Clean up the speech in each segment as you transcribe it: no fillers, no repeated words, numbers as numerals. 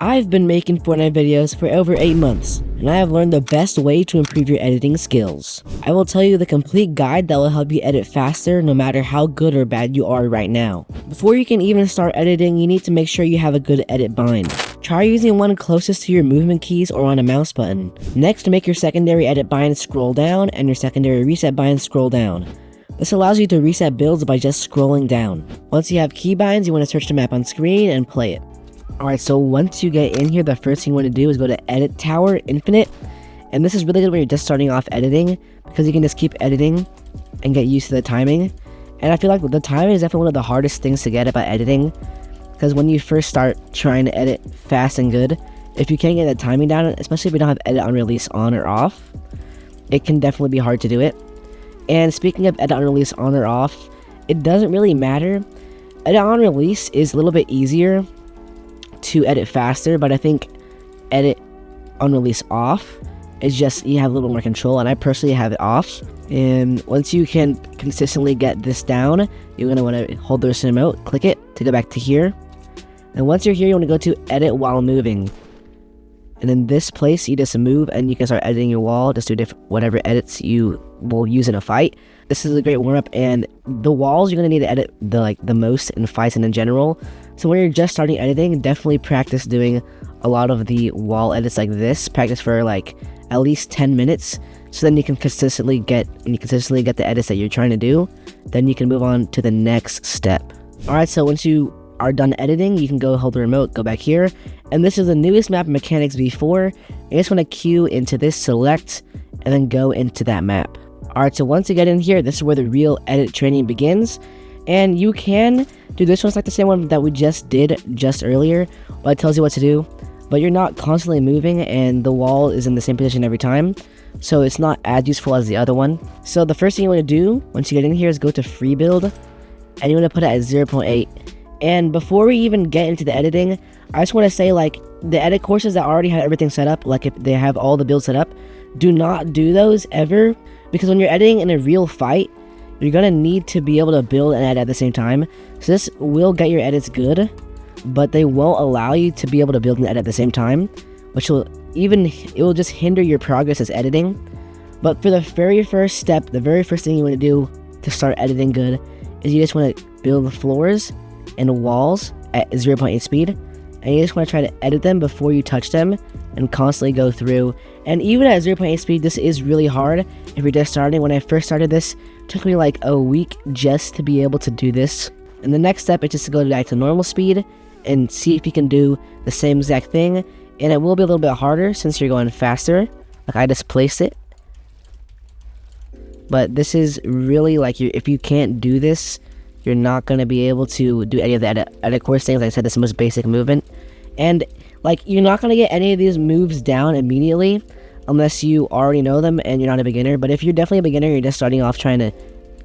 I've been making Fortnite videos for over 8 months, and I have learned the best way to improve your editing skills. I will tell you the complete guide that will help you edit faster no matter how good or bad you are right now. Before you can even start editing, you need to make sure you have a good edit bind. Try using one closest to your movement keys or on a mouse button. Next, make your secondary edit bind scroll down and your secondary reset bind scroll down. This allows you to reset builds by just scrolling down. Once you have keybinds, you want to search the map on screen and play it. Alright, so once you get in here, the first thing you want to do is go to Edit Tower Infinite. And this is really good when you're just starting off editing, because you can just keep editing and get used to the timing. And I feel like the timing is definitely one of the hardest things to get about editing, because when you first start trying to edit fast and good, if you can't get the timing down, especially if you don't have edit on release on or off, it can definitely be hard to do it. And speaking of edit on release on or off, it doesn't really matter. Edit on release is a little bit easier to edit faster, but I think edit on release off is just, you have a little more control, and I personally have it off. And once you can consistently get this down, you're going to want to hold the remote, click it to go back to here. And once you're here, you want to go to edit while moving. And in this place, you just move and you can start editing your wall. Just do whatever edits you will use in a fight. This is a great warm-up, and the walls you're going to need to edit the most in fights and in general. So when you're just starting editing, definitely practice doing a lot of the wall edits like this. Practice for like at least 10 minutes, so then you can consistently get the edits that you're trying to do. Then you can move on to the next step. Alright, so once you are done editing, you can go hold the remote, go back here, and this is the newest map in Mechanics V4. You just want to queue into this, select, and then go into that map. Alright, so once you get in here, this is where the real edit training begins. And you can do this one's like the same one that we just did just earlier, where it tells you what to do, but you're not constantly moving and the wall is in the same position every time, so it's not as useful as the other one. So the first thing you want to do once you get in here is go to free build, and you want to put it at 0.8. And before we even get into the editing, I just want to say, like, the edit courses that already have everything set up, like if they have all the builds set up, do not do those ever, because when you're editing in a real fight, you're gonna need to be able to build and edit at the same time. So this will get your edits good, but they won't allow you to be able to build and edit at the same time, which will just hinder your progress as editing. But for the very first step, the very first thing you want to do to start editing good is you just want to build the floors and walls at 0.8 speed, and you just want to try to edit them before you touch them and constantly go through. And even at 0.8 speed, this is really hard if you're just starting. When I first started this, it took me like a week just to be able to do this. And the next step is just to go back to normal speed and see if you can do the same exact thing. And it will be a little bit harder since you're going faster. Like, I just placed it. But this is really like, if you can't do this, you're not going to be able to do any of the edit course things. Like I said, this is the most basic movement. And like, you're not going to get any of these moves down immediately unless you already know them and you're not a beginner. But if you're definitely a beginner, you're just starting off trying to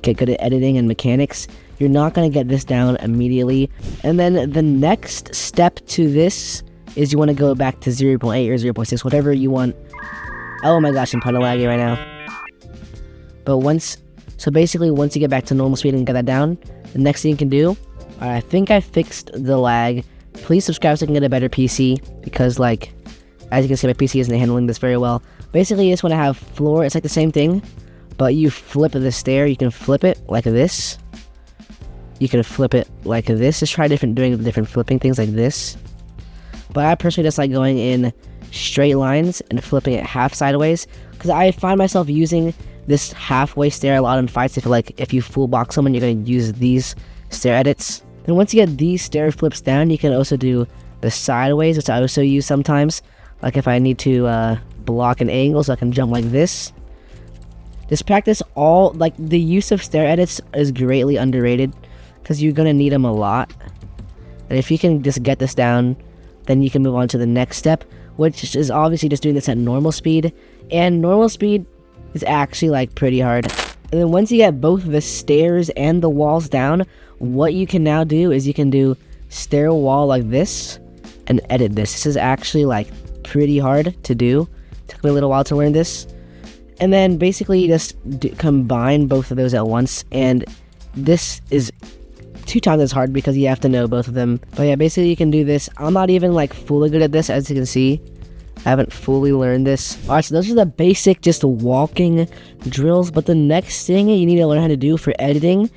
get good at editing and mechanics, you're not going to get this down immediately. And then the next step to this is you want to go back to 0.8 or 0.6, whatever you want. Oh my gosh, I'm kind of laggy right now. But basically once you get back to normal speed and get that down, the next thing you can do, I think I fixed the lag. Please subscribe so I can get a better PC, because like, as you can see, my PC isn't handling this very well. Basically, you just want to have floor. It's like the same thing, but you flip the stair. You can flip it like this. You can flip it like this. Just try doing different flipping things like this. But I personally just like going in straight lines and flipping it half sideways, because I find myself using this halfway stair a lot in fights. If you full box someone, you're going to use these stair edits. Then once you get these stair flips down, you can also do the sideways, which I also use sometimes. Like if I need to block an angle so I can jump like this. Just practice all, like, the use of stair edits is greatly underrated, because you're going to need them a lot. And if you can just get this down, then you can move on to the next step, which is obviously just doing this at normal speed. And normal speed is actually like pretty hard. And then once you get both the stairs and the walls down, what you can now do is you can do stair wall like this and edit this. This is actually like pretty hard to do. It took me a little while to learn this. And then basically you just combine both of those at once, and this is 2 times as hard because you have to know both of them. But yeah, basically you can do this. I'm not even like fully good at this, as you can see. I haven't fully learned this. Alright, so those are the basic just walking drills. But the next thing you need to learn how to do for editing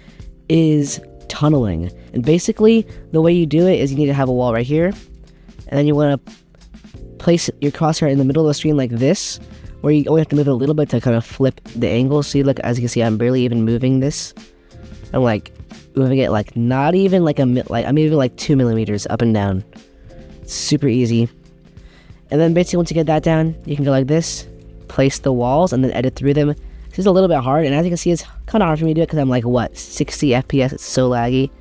is tunneling. And basically the way you do it is you need to have a wall right here, and then you want to place your crosshair in the middle of the screen like this, where you only have to move it a little bit to kind of flip the angle. See, look, as you can see, I'm barely even moving this. I'm like moving it like not even like I'm moving like 2 millimeters up and down. It's super easy. And then basically once you get that down, you can go like this, place the walls, and then edit through them. This is a little bit hard, and as you can see, it's kind of hard for me to do it because I'm like, what, 60 FPS? It's so laggy.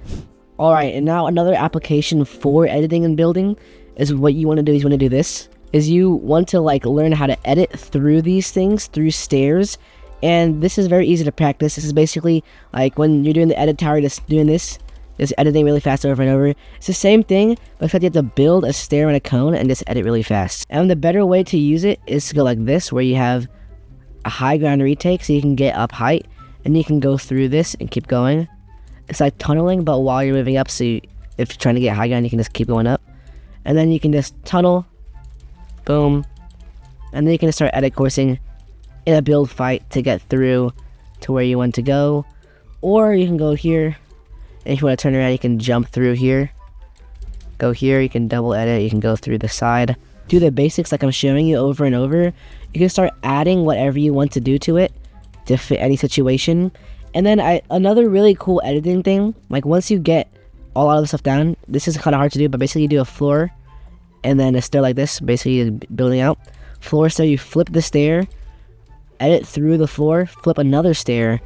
Alright, and now another application for editing and building is what you want to do is you want to do this. Is you want to like learn how to edit through these things, through stairs. And this is very easy to practice. This is basically like when you're doing the edit tower, just doing this, just editing really fast over and over. It's the same thing, but except you have to build a stair and a cone and just edit really fast. And the better way to use it is to go like this, where you have a high ground retake, so you can get up height, and you can go through this and keep going. It's like tunneling, but while you're moving up, so if you're trying to get high ground, you can just keep going up. And then you can just tunnel, boom, and then you can just start edit coursing in a build fight to get through to where you want to go. Or you can go here, and if you want to turn around, you can jump through here. Go here, you can double edit, you can go through the side. Do the basics like I'm showing you over and over. You can start adding whatever you want to do to it to fit any situation. And then another really cool editing thing, like once you get a lot of the stuff down, this is kind of hard to do, but basically you do a floor and then a stair like this, basically building out. Floor stair, you flip the stair, edit through the floor, flip another stair,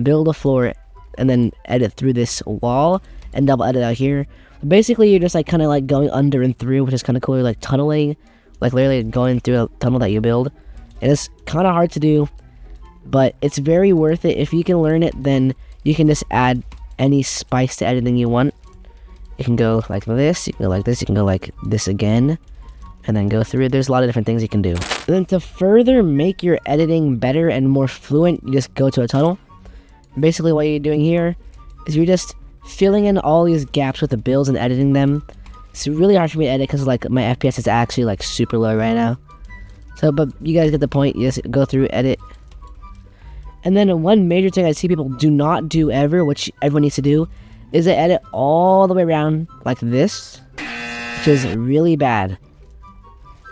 build a floor, and then edit through this wall and double edit out here. Basically you're just like kind of like going under and through, which is kind of cool. You're like tunneling, like literally going through a tunnel that you build. And it's kind of hard to do, but it's very worth it. If you can learn it, then you can just add any spice to editing you want. You can go like this, you can go like this, you can go like this again, and then go through it. There's a lot of different things you can do. And then to further make your editing better and more fluent, you just go to a tunnel. Basically what you're doing here is you're just filling in all these gaps with the builds and editing them. It's really hard for me to edit because like my FPS is actually like super low right now. So, but you guys get the point. You just go through, edit. And then one major thing I see people do not do ever, which everyone needs to do, is to edit all the way around like this, which is really bad.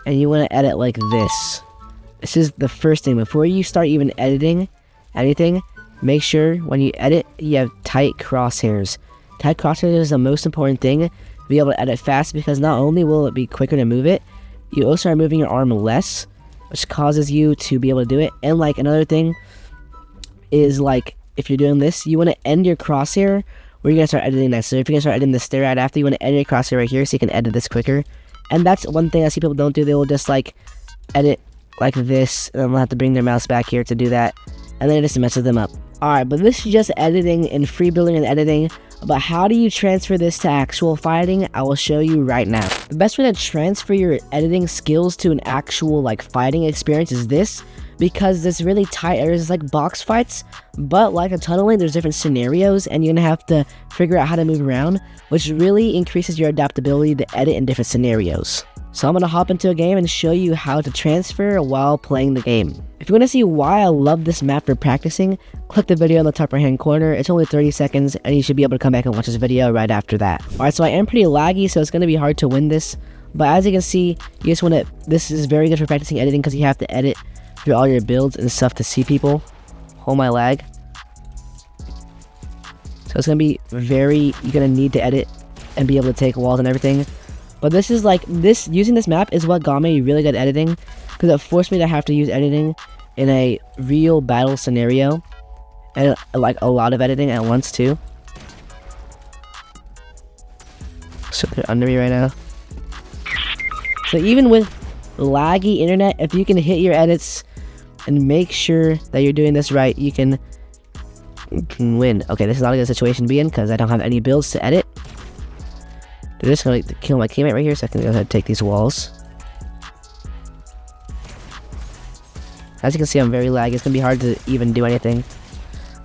And you want to edit like this. This is the first thing. Before you start even editing anything, make sure when you edit, you have tight crosshairs. Tight crosshairs is the most important thing to be able to edit fast, because not only will it be quicker to move it, you also are moving your arm less, which causes you to be able to do it. And like another thing is like if you're doing this, you want to end your crosshair where you're going to start editing next. So if you're going to start editing the stair right after, you want to end your crosshair right here so you can edit this quicker. And that's one thing I see people don't do. They will just like edit like this, and they'll have to bring their mouse back here to do that, and then it just messes them up. Alright, but this is just editing and free building and editing. But how do you transfer this to actual fighting? I will show you right now. The best way to transfer your editing skills to an actual like fighting experience is this, because there's really tight areas. It's like box fights, but like a tunneling, there's different scenarios, and you're gonna have to figure out how to move around, which really increases your adaptability to edit in different scenarios. So I'm gonna hop into a game and show you how to transfer while playing the game. If you want to see why I love this map for practicing, click the video in the top right hand corner. It's only 30 seconds, and you should be able to come back and watch this video right after that. Alright, so I am pretty laggy, so it's gonna be hard to win this, but as you can see, you just want to, this is very good for practicing editing because you have to edit through all your builds and stuff to see people. Hold my lag. So it's gonna be very, you're gonna need to edit and be able to take walls and everything. But this is like, using this map is what got me really good at editing, because it forced me to have to use editing in a real battle scenario, and like a lot of editing at once too. So they're under me right now. So even with laggy internet, if you can hit your edits and make sure that you're doing this right, you can win. Okay, this is not a good situation to be in because I don't have any builds to edit. They're just gonna kill my teammate right here, so I can go ahead and take these walls. As you can see, I'm very laggy. It's gonna be hard to even do anything.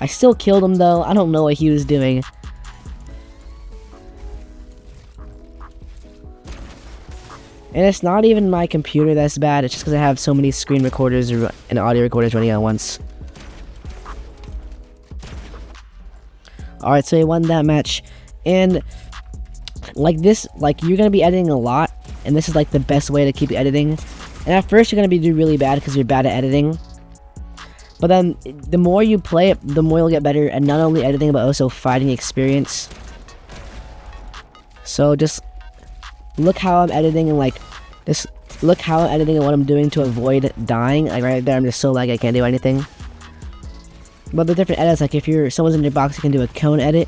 I still killed him though. I don't know what he was doing. And it's not even my computer that's bad, it's just because I have so many screen recorders and audio recorders running at once. Alright, so we won that match. And like this, like you're gonna be editing a lot, and this is like the best way to keep editing. And at first you're gonna be doing really bad because you're bad at editing. But then the more you play it, the more you'll get better at not only editing but also fighting experience. So just look how I'm editing and like just look how I'm editing and what I'm doing to avoid dying. Like right there, I'm just so laggy I can't do anything. But the different edits, like if someone's in your box, you can do a cone edit.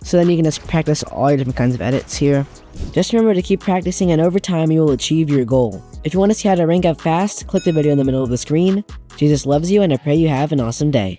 So then you can just practice all your different kinds of edits here. Just remember to keep practicing, and over time you will achieve your goal. If you want to see how to rank up fast, click the video in the middle of the screen. Jesus loves you, and I pray you have an awesome day.